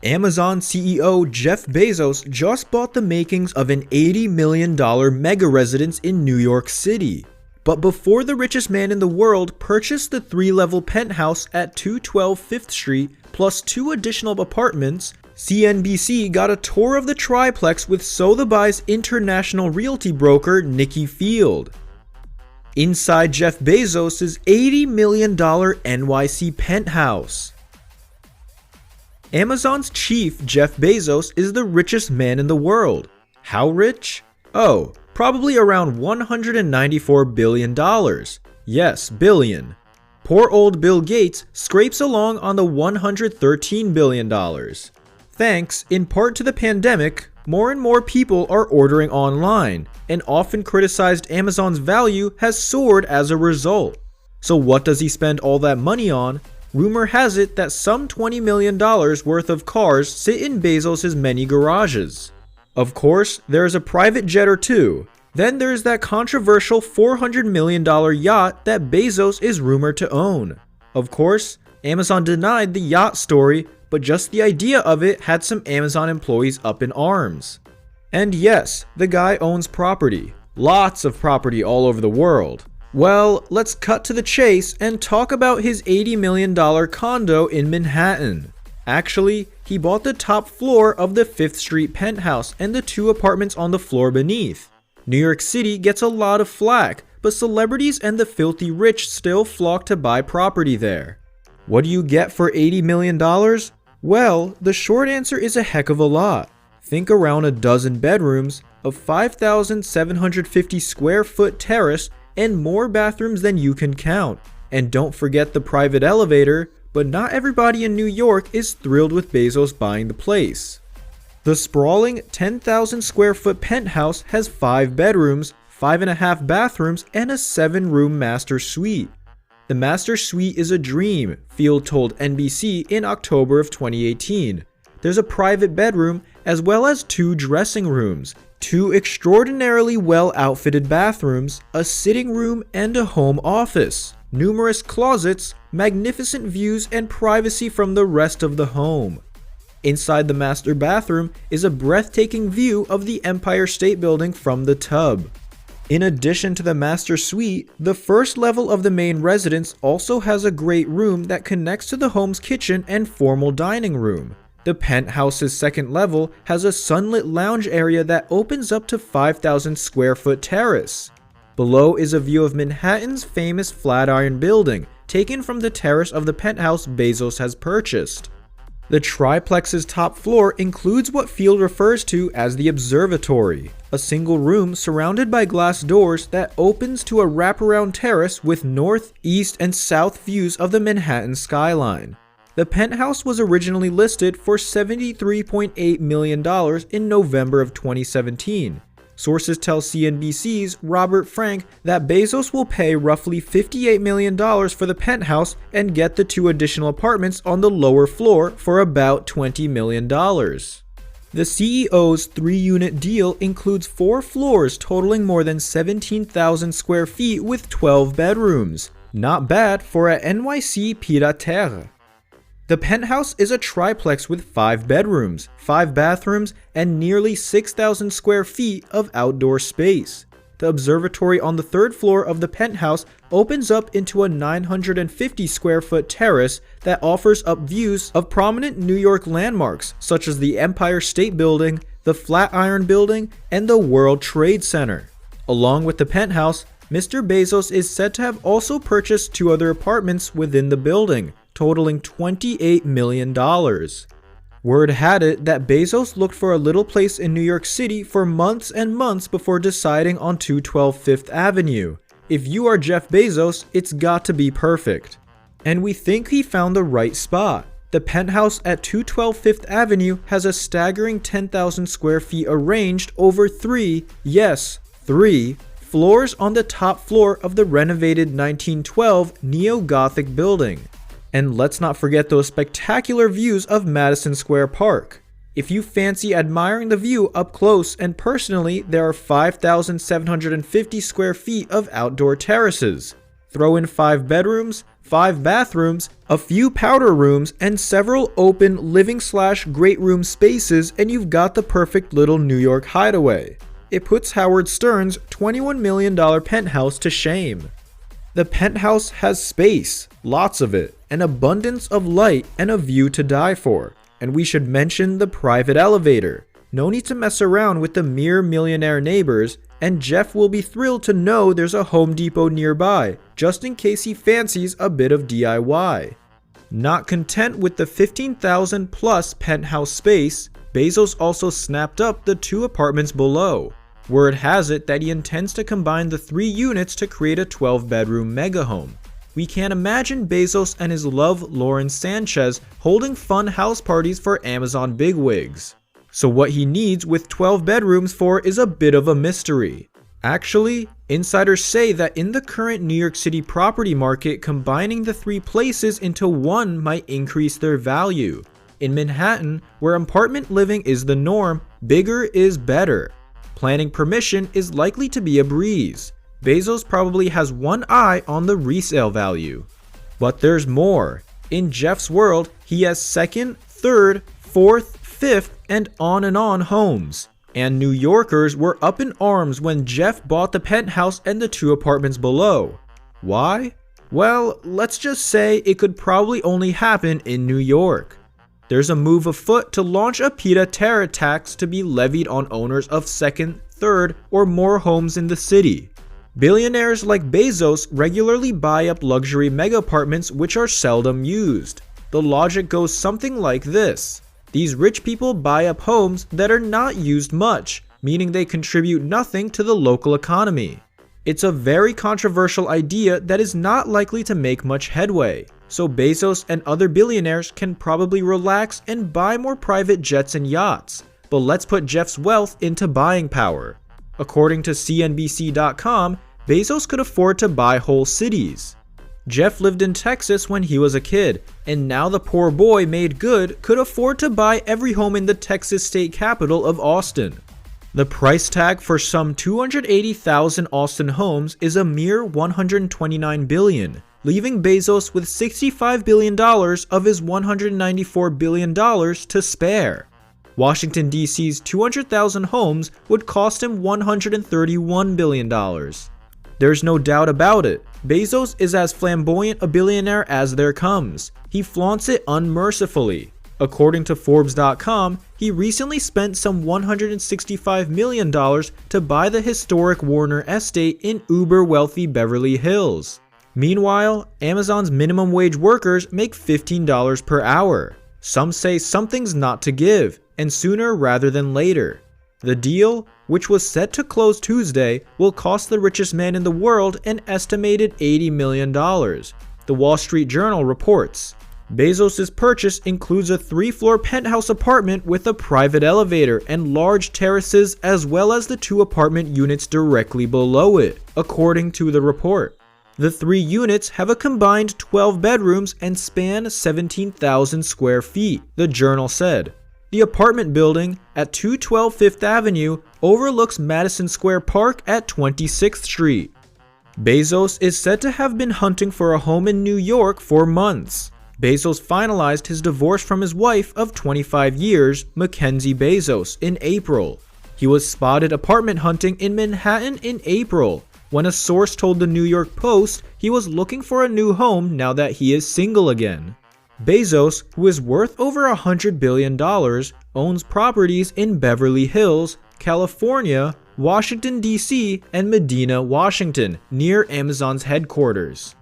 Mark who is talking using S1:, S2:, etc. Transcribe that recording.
S1: Amazon CEO Jeff Bezos just bought the makings of an $80 million mega residence in New York City. But before the richest man in the world purchased the 3-level penthouse at 212 5th Street plus 2 additional apartments, CNBC got a tour of the triplex with Sotheby's international realty broker Nikki Field. Inside Jeff Bezos' $80 million NYC penthouse. Amazon's chief, Jeff Bezos, is the richest man in the world. How rich? Oh, probably around $194 billion. Yes, billion. Poor old Bill Gates scrapes along on the $113 billion. Thanks, in part to the pandemic, more and more people are ordering online, and often criticized Amazon's value has soared as a result. So what does he spend all that money on? Rumor has it that some $20 million worth of cars sit in Bezos' many garages. Of course, there is a private jet or two. Then there's that controversial $400 million yacht that Bezos is rumored to own. Of course, Amazon denied the yacht story, but just the idea of it had some Amazon employees up in arms. And yes, the guy owns property. Lots of property all over the world. Well, let's cut to the chase and talk about his $80 million condo in Manhattan. Actually, he bought the top floor of the 5th Street penthouse and the 2 apartments on the floor beneath. New York City gets a lot of flack, but celebrities and the filthy rich still flock to buy property there. What do you get for $80 million? Well, the short answer is a heck of a lot. Think around a dozen bedrooms, a 5,750 square foot terrace, and more bathrooms than you can count. And don't forget the private elevator, but not everybody in New York is thrilled with Bezos buying the place. The sprawling 10,000 square foot penthouse has 5 bedrooms, 5.5 bathrooms, and a 7-room master suite. The master suite is a dream, Field told NBC in October of 2018. There's a private bedroom as well as 2 dressing rooms, 2 extraordinarily well-outfitted bathrooms, a sitting room, and a home office, numerous closets, magnificent views, and privacy from the rest of the home. Inside the master bathroom is a breathtaking view of the Empire State Building from the tub. In addition to the master suite, the first level of the main residence also has a great room that connects to the home's kitchen and formal dining room. The penthouse's second level has a sunlit lounge area that opens up to 5,000 square foot terrace. Below is a view of Manhattan's famous Flatiron Building, taken from the terrace of the penthouse Bezos has purchased. The triplex's top floor includes what Field refers to as the observatory, a single room surrounded by glass doors that opens to a wraparound terrace with north, east, and south views of the Manhattan skyline. The penthouse was originally listed for $73.8 million in November of 2017. Sources tell CNBC's Robert Frank that Bezos will pay roughly $58 million for the penthouse and get the 2 additional apartments on the lower floor for about $20 million. The CEO's 3-unit deal includes 4 floors totaling more than 17,000 square feet with 12 bedrooms. Not bad for a NYC pied-à-terre. The penthouse is a triplex with 5 bedrooms, 5 bathrooms, and nearly 6,000 square feet of outdoor space. The observatory on the 3rd floor of the penthouse opens up into a 950 square foot terrace that offers up views of prominent New York landmarks such as the Empire State Building, the Flatiron Building, and the World Trade Center. Along with the penthouse, Mr. Bezos is said to have also purchased 2 other apartments within the building, totaling $28 million. Word had it that Bezos looked for a little place in New York City for months and months before deciding on 212 5th Avenue. If you are Jeff Bezos, it's got to be perfect. And we think he found the right spot. The penthouse at 212 5th Avenue has a staggering 10,000 square feet arranged over 3 floors on the top floor of the renovated 1912 neo-Gothic building. And let's not forget those spectacular views of Madison Square Park. If you fancy admiring the view up close and personally, there are 5,750 square feet of outdoor terraces. Throw in 5 bedrooms, 5 bathrooms, a few powder rooms, and several open living/great room spaces, and you've got the perfect little New York hideaway. It puts Howard Stern's $21 million penthouse to shame. The penthouse has space, lots of it, an abundance of light, and a view to die for. And we should mention the private elevator. No need to mess around with the mere millionaire neighbors, and Jeff will be thrilled to know there's a Home Depot nearby, just in case he fancies a bit of DIY. Not content with the 15,000 plus penthouse space, Bezos also snapped up the 2 apartments below. Word has it that he intends to combine the 3 units to create a 12-bedroom mega home. We can't imagine Bezos and his love Lauren Sanchez holding fun house parties for Amazon bigwigs. So what he needs with 12 bedrooms for is a bit of a mystery. Actually, insiders say that in the current New York City property market, combining the 3 places into one might increase their value. In Manhattan, where apartment living is the norm, bigger is better. Planning permission is likely to be a breeze. Bezos probably has one eye on the resale value. But there's more. In Jeff's world, he has 2nd, 3rd, 4th, 5th, and on homes. And New Yorkers were up in arms when Jeff bought the penthouse and the 2 apartments below. Why? Well, let's just say it could probably only happen in New York. There's a move afoot to launch a pied-à-terre tax to be levied on owners of 2nd, 3rd, or more homes in the city. Billionaires like Bezos regularly buy up luxury mega apartments which are seldom used. The logic goes something like this. These rich people buy up homes that are not used much, meaning they contribute nothing to the local economy. It's a very controversial idea that is not likely to make much headway, so Bezos and other billionaires can probably relax and buy more private jets and yachts. But let's put Jeff's wealth into buying power. According to CNBC.com, Bezos could afford to buy whole cities. Jeff lived in Texas when he was a kid, and now the poor boy made good could afford to buy every home in the Texas state capital of Austin. The price tag for some 280,000 Austin homes is a mere $129 billion, leaving Bezos with $65 billion of his $194 billion to spare. Washington, D.C.'s 200,000 homes would cost him $131 billion. There's no doubt about it, Bezos is as flamboyant a billionaire as there comes. He flaunts it unmercifully. According to Forbes.com, he recently spent some $165 million to buy the historic Warner estate in uber-wealthy Beverly Hills. Meanwhile, Amazon's minimum wage workers make $15 per hour. Some say something's not to give, and sooner rather than later. The deal, which was set to close Tuesday, will cost the richest man in the world an estimated $80 million, the Wall Street Journal reports. Bezos' purchase includes a 3-floor penthouse apartment with a private elevator and large terraces, as well as the 2 apartment units directly below it, according to the report. The 3 units have a combined 12 bedrooms and span 17,000 square feet, the Journal said. The apartment building at 212 Fifth Avenue overlooks Madison Square Park at 26th Street. Bezos is said to have been hunting for a home in New York for months. Bezos finalized his divorce from his wife of 25 years, Mackenzie Bezos, in April. He was spotted apartment hunting in Manhattan in April, when a source told the New York Post he was looking for a new home now that he is single again. Bezos, who is worth over $100 billion, owns properties in Beverly Hills, California, Washington, D.C., and Medina, Washington, near Amazon's headquarters.